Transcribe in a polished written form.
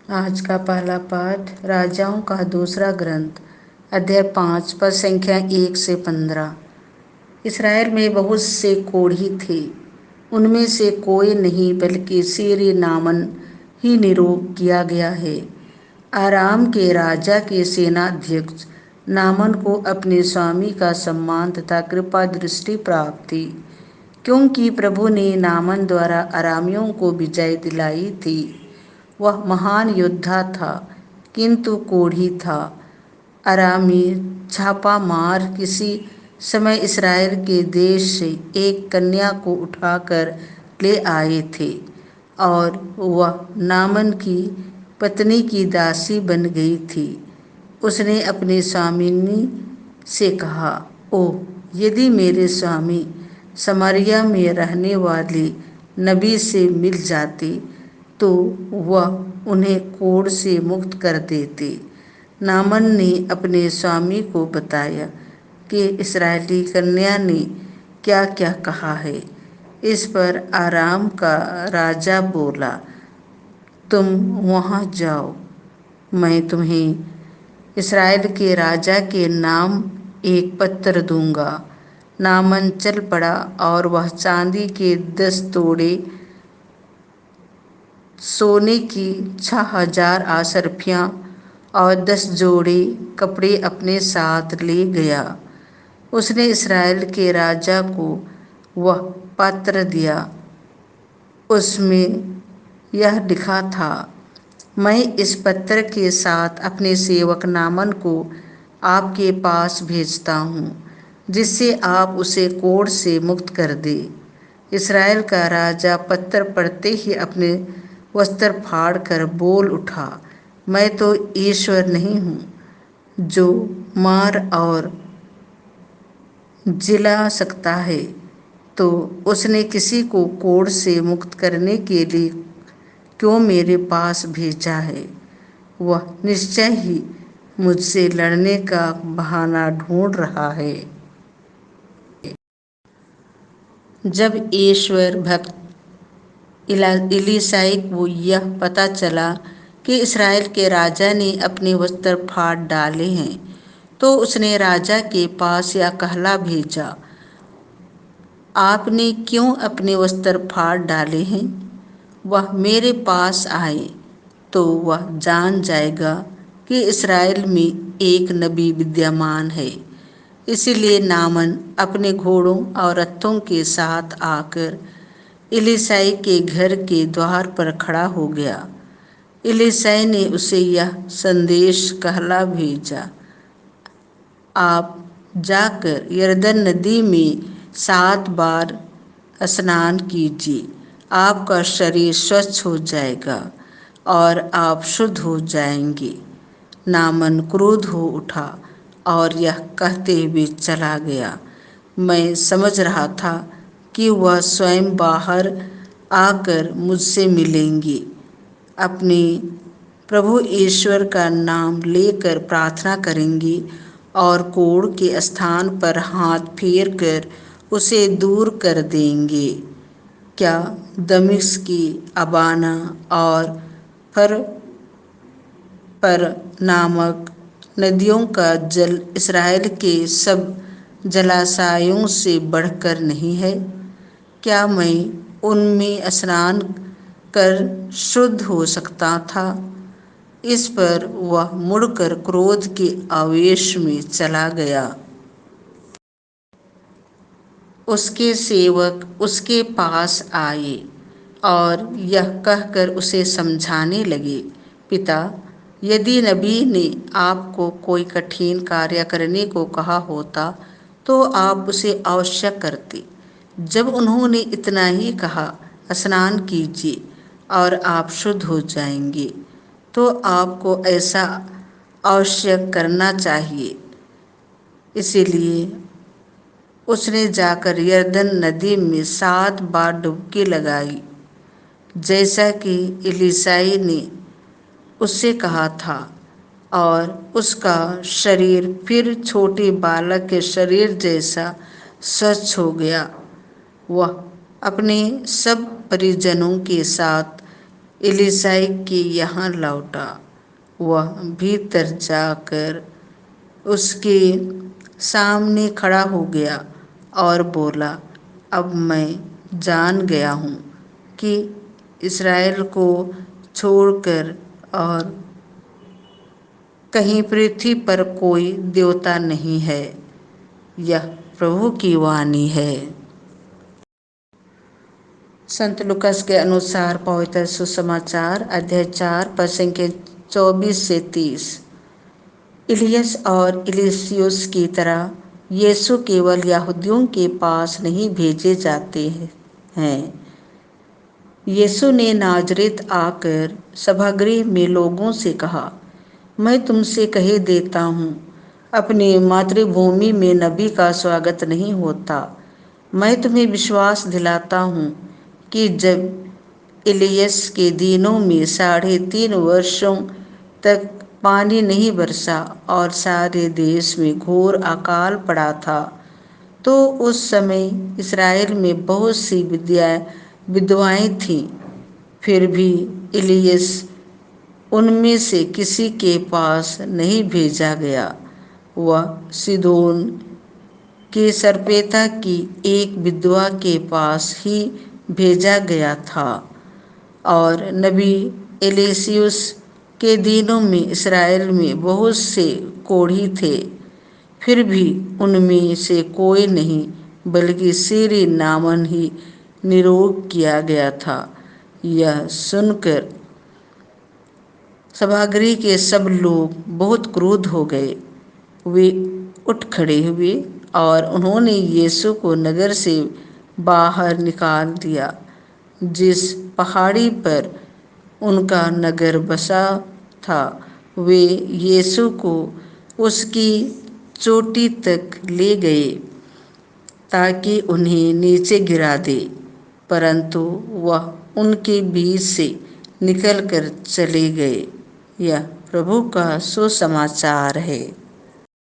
आज का पहला पाठ राजाओं का दूसरा ग्रंथ अध्याय 5 पद संख्या 1 से 15। इसराइल में बहुत से कोढ़ी थे, उनमें से कोई नहीं बल्कि सीरी नामन ही निरोग किया गया है। आराम के राजा के सेनाध्यक्ष नामन को अपने स्वामी का सम्मान तथा कृपा दृष्टि प्राप्त थी, क्योंकि प्रभु ने नामन द्वारा अरामियों को विजय दिलाई थी। वह महान योद्धा था, किंतु कोढ़ी था। अरामी छापा मार किसी समय इसराइल के देश से एक कन्या को उठाकर ले आए थे, और वह नामन की पत्नी की दासी बन गई थी। उसने अपने स्वामिनी से कहा, ओह, यदि मेरे स्वामी समारिया में रहने वाले नबी से मिल जाते तो वह उन्हें कोढ़ से मुक्त कर देते। नामन ने अपने स्वामी को बताया कि इस्राएली कन्या ने क्या क्या कहा है। इस पर आराम का राजा बोला, तुम वहाँ जाओ, मैं तुम्हें इस्राएल के राजा के नाम एक पत्र दूंगा। नामन चल पड़ा और वह चांदी के 10 तोड़े सोने की 6,000 आसरफियाँ और 10 जोड़े कपड़े अपने साथ ले गया। उसने इस्राएल के राजा को वह पत्र दिया। उसमें यह लिखा था, मैं इस पत्र के साथ अपने सेवक नामन को आपके पास भेजता हूँ, जिससे आप उसे कोढ़ से मुक्त कर दे। इस्राएल का राजा पत्र पढ़ते ही अपने वस्त्र फाड़ कर बोल उठा, मैं तो ईश्वर नहीं हूँ जो मार और जिला सकता है, तो उसने किसी को कोढ़ से मुक्त करने के लिए क्यों मेरे पास भेजा है। वह निश्चय ही मुझसे लड़ने का बहाना ढूंढ रहा है। जब ईश्वर भक्त इलीसाई को यह पता चला कि इसराइल के राजा ने अपने वस्त्र फाड़ डाले हैं, तो उसने राजा के पास यह कहला भेजा, आपने क्यों अपने वस्त्र फाड़ डाले हैं? वह मेरे पास आए तो वह जान जाएगा कि इसराइल में एक नबी विद्यमान है। इसीलिए नामन अपने घोड़ों और रथों के साथ आकर इलीसाई के घर के द्वार पर खड़ा हो गया। इलीसाई ने उसे यह संदेश कहला भेजा, आप जाकर यरदन नदी में 7 बार स्नान कीजिए, आपका शरीर स्वच्छ हो जाएगा और आप शुद्ध हो जाएंगे। नामन क्रोध हो उठा और यह कहते हुए चला गया। मैं समझ रहा था कि वह स्वयं बाहर आकर मुझसे मिलेंगे, अपने प्रभु ईश्वर का नाम लेकर प्रार्थना करेंगे और कोढ़ के स्थान पर हाथ फेर कर उसे दूर कर देंगे। क्या दमिश्क की अबाना और पर नामक नदियों का जल इसराइल के सब जलाशयों से बढ़कर नहीं है? क्या मैं उनमें स्नान कर शुद्ध हो सकता था? इस पर वह मुड़कर क्रोध के आवेश में चला गया। उसके सेवक उसके पास आए और यह कहकर उसे समझाने लगे, पिता, यदि नबी ने आपको कोई कठिन कार्य करने को कहा होता तो आप उसे अवश्य करते। जब उन्होंने इतना ही कहा, स्नान कीजिए और आप शुद्ध हो जाएंगे, तो आपको ऐसा अवश्य करना चाहिए। इसीलिए उसने जाकर यरदन नदी में 7 बार डुबकी लगाई, जैसा कि इलीसाई ने उससे कहा था, और उसका शरीर फिर छोटे बालक के शरीर जैसा स्वच्छ हो गया। वह अपने सब परिजनों के साथ एलीसाई के यहाँ लौटा। वह भीतर जाकर उसके सामने खड़ा हो गया और बोला, अब मैं जान गया हूँ कि इस्राएल को छोड़कर और कहीं पृथ्वी पर कोई देवता नहीं है। यह प्रभु की वाणी है। संत लुकास के अनुसार पवित्र सुसमाचार अध्याय 4 पद संख्या 24 से 30। इलियस और इलिसियुस की तरह यीशु केवल यहूदियों के पास नहीं भेजे जाते हैं। यीशु ने नाजरेत आकर सभागृह में लोगों से कहा, मैं तुमसे कह देता हूँ, अपनी मातृभूमि में नबी का स्वागत नहीं होता। मैं तुम्हें विश्वास दिलाता हूँ कि जब इलियस के दिनों में 3.5 वर्षों तक पानी नहीं बरसा और सारे देश में घोर अकाल पड़ा था, तो उस समय इस्राएल में बहुत सी विधवाएं थीं। फिर भी इलियस उनमें से किसी के पास नहीं भेजा गया। वह सीदोन के सरपेता की एक विधवा के पास ही भेजा गया था। और नबी एलीसियुस के दिनों में इस्राएल में बहुत से कोढ़ी थे, फिर भी उनमें से कोई नहीं बल्कि सीरी नामन ही निरोग किया गया था। यह सुनकर सभागृह के सब लोग बहुत क्रुद्ध हो गए। वे उठ खड़े हुए और उन्होंने यीशु को नगर से बाहर निकाल दिया। जिस पहाड़ी पर उनका नगर बसा था, वे यीशु को उसकी चोटी तक ले गए ताकि उन्हें नीचे गिरा दे, परंतु वह उनके बीच से निकलकर चले गए। यह प्रभु का सुसमाचार है।